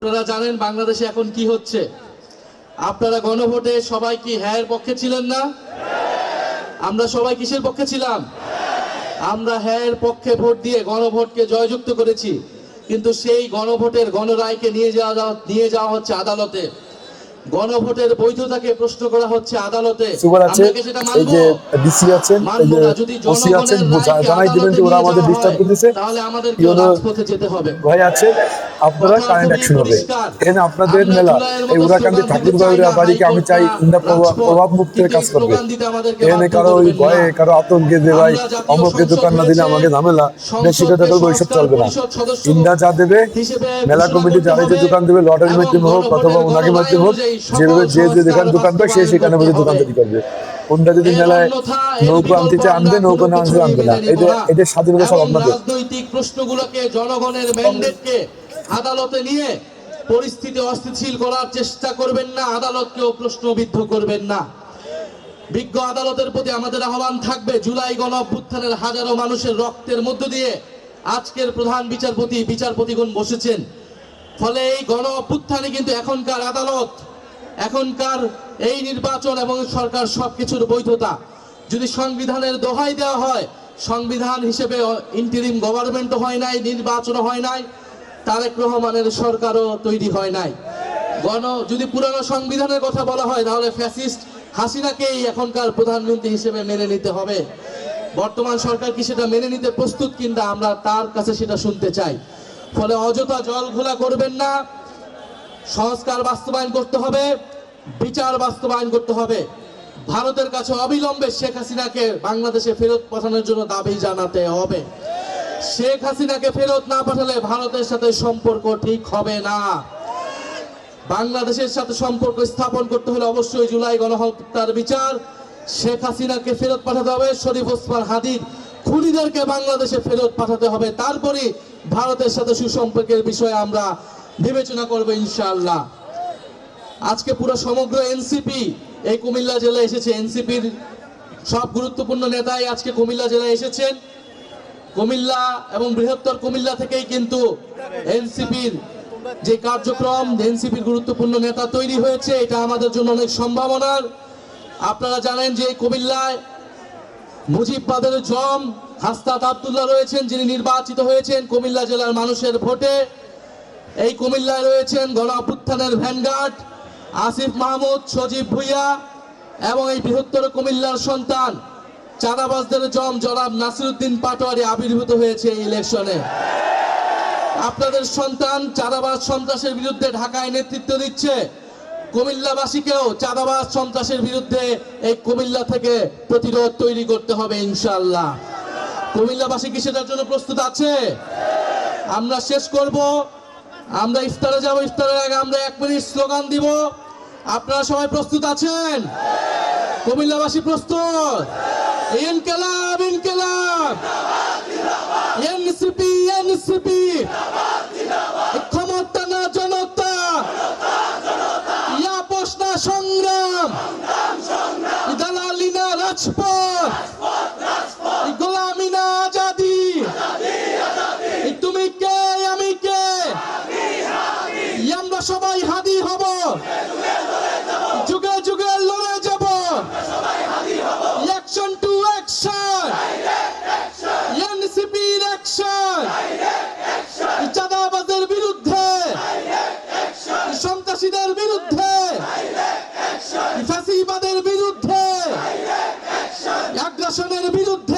আপনারা জানেন বাংলাদেশে এখন কি হচ্ছে। আপনারা গণভোটে সবাই কি হ্যাঁ এর পক্ষে ছিলেন না? আমরা সবাই কিসের পক্ষে ছিলাম? আমরা হ্যাঁ এর পক্ষে ভোট দিয়ে গণভোটকে জয়যুক্ত করেছি, কিন্তু সেই গণভোটের গণরায়কে নিয়ে যাওয়া হচ্ছে আদালতে। গণভোটের বৈধতাকে প্রশ্ন করা হচ্ছে আদালতে। আমরা কি সেটা মানব? মানব না। যদি জনগণের রায়কে আদালতে নিয়ে যাওয়া হয়, তাহলে আমাদেরকে রাজপথে যেতে হবে। ভাই আছে আপনারা কারেন্ট অ্যাকশন হবে। এখানে আপনাদের মেলা এই উড়াকান্দি ঠাকুরগাঁওয়ের বাড়িকে আমি চাই ইন্দা প্রভাব মুক্তের কাজ করবে। এখানে কারো ওই ভয়ে কারো আতঙ্কে যে ভাই অমুকে দোকান না দিলে আমাকে ঝামেলা বেশি কথা করবো, ওইসব চলবে না। ইন্দা যা দেবে মেলা কমিটি যারা যে দোকান দেবে লটারির মাধ্যমে হোক অথবা ওনাকে মাধ্যমে হোক, যেভাবে যে দোকান পায় সে সেখানে বসে দোকানদারি করবে। কোনটা যদি মেলায় নৌকো আনতে চায় আনবে, নৌকো না আনতে আনবে না। এটা স্বাধীনতা সব আপনাদের। রাজনৈতিক প্রশ্নগুলোকে জনগণের ম্যান্ডেটকে আদালতে নিয়ে পরিস্থিতি অস্থিতিশীল করার চেষ্টা করবেন না, আদালতকেও প্রশ্নবিদ্ধ করবেন না। বিজ্ঞ আদালতের প্রতি আমাদের আহ্বান থাকবে, জুলাই গণ অভ্যুত্থানের হাজারো মানুষের রক্তের মধ্য দিয়ে আজকের প্রধান বিচারপতিগণ বসেছেন। ফলে এই গণ অভ্যুত্থানে কিন্তু এখনকার আদালত, এখনকার এই নির্বাচন এবং সরকার সবকিছুর বৈধতা যদি সংবিধানের দোহাই দেওয়া হয়, সংবিধান হিসেবে ইন্টারিম গভর্নমেন্টও হয় নাই, নির্বাচনও হয় নাই, তারেক রহমানের সরকারও তৈরি হয় নাই। যদি পুরানো সংবিধানের কথা বলা হয়, তাহলে ফ্যাসিস্ট হাসিনাকেই এখনকার প্রধানমন্ত্রী হিসেবে মেনে নিতে হবে। বর্তমান সরকার কি সেটা মেনে নিতে প্রস্তুত কিনা আমরা তার কাছে সেটা শুনতে চাই। ফলে অযথা জল ঘোলা করবেন না। সংস্কার বাস্তবায়ন করতে হবে, বিচার বাস্তবায়ন করতে হবে। ভারতের কাছে অবিলম্বে শেখ হাসিনাকে বাংলাদেশে ফেরত পাঠানোর জন্য দাবি জানাতে হবে। শেখ হাসিনাকে ফেরত না পাঠালে ভারতের সাথে সম্পর্ক ঠিক হবে না। বাংলাদেশের সাথে সম্পর্ক স্থাপন করতে হলে অবশ্যই জুলাই গণহত্যার বিচার, শেখ হাসিনাকে ফেরত পাঠাতে হবে, শরীফ ওসমান হাদির খুনিদেরকে বাংলাদেশে ফেরত পাঠাতে হবে। তারপরে ভারতের সাথে সুসম্পর্কের বিষয়ে আমরা বিবেচনা করব ইনশাআল্লাহ। আজকে পুরো সমগ্র এনসিপি এই কুমিল্লা জেলায় এসেছে। এনসিপির সব গুরুত্বপূর্ণ নেতাই আজকে কুমিল্লা জেলায় এসেছেন। কুমিল্লা এবং বৃহত্তর কুমিল্লা থেকেই কিন্তু এনসিপির যে কার্যক্রম, এনসিপির গুরুত্বপূর্ণ নেতা তৈরি হয়েছে, এটা আমাদের জন্য অনেক সম্ভাবনার। আপনারা জানেন যে কুমিল্লায় মুজিববাদের জম হাসনাত আব্দুল্লাহ রয়েছেন, যিনি নির্বাচিত হয়েছেন কুমিল্লা জেলার মানুষের ভোটে। এই কুমিল্লায় রয়েছেন গণ অভ্যুত্থানের ভ্যানগার্ড আসিফ মাহমুদ, সজীব ভুইয়া এবং এই বৃহত্তর কুমিল্লার সন্তান চাঁদাবাজদের জম জনাব নাসিরউদ্দিন পাটোয়ারি আবির্ভূত হয়েছে এই ইলেকশনে। আপনাদের সন্তান চাঁদাবাজ সন্ত্রাসের বিরুদ্ধে ঢাকায় নেতৃত্ব দিচ্ছে। কুমিল্লাবাসীকেও চাঁদাবাজ সন্ত্রাসের বিরুদ্ধে এই কুমিল্লা থেকে প্রতিরোধ তৈরি করতে হবে ইনশাআল্লাহ। কুমিল্লাবাসী কি সেটার জন্য প্রস্তুত আছে? আমরা শেষ করব, আমরা ইফতারে যাব। ইফতারের আগে আমরা 1 মিনিট স্লোগান দিব। আপনারা সবাই প্রস্তুত আছেন? কুমিল্লাবাসী প্রস্তুত? ইনকিলাব ইনকিলাব, এনসিপি এনসিপি, ক্ষমতা না জনতা, আপোষ না সংগ্রাম, দালালি না রাজপথ, গোলামি না আজাদি, তুমি কে আমি কে, আমরা সবাই হাদি হব, যুগে যুগে লড়ে যাব। অ্যাকশন টু অ্যাকশন, এনসিপির অ্যাকশন, চাঁদাবাজের বিরুদ্ধে, সন্ত্রাসীদের বিরুদ্ধে, ফ্যাসিবাদের বিরুদ্ধে, আগ্রাসনের বিরুদ্ধে।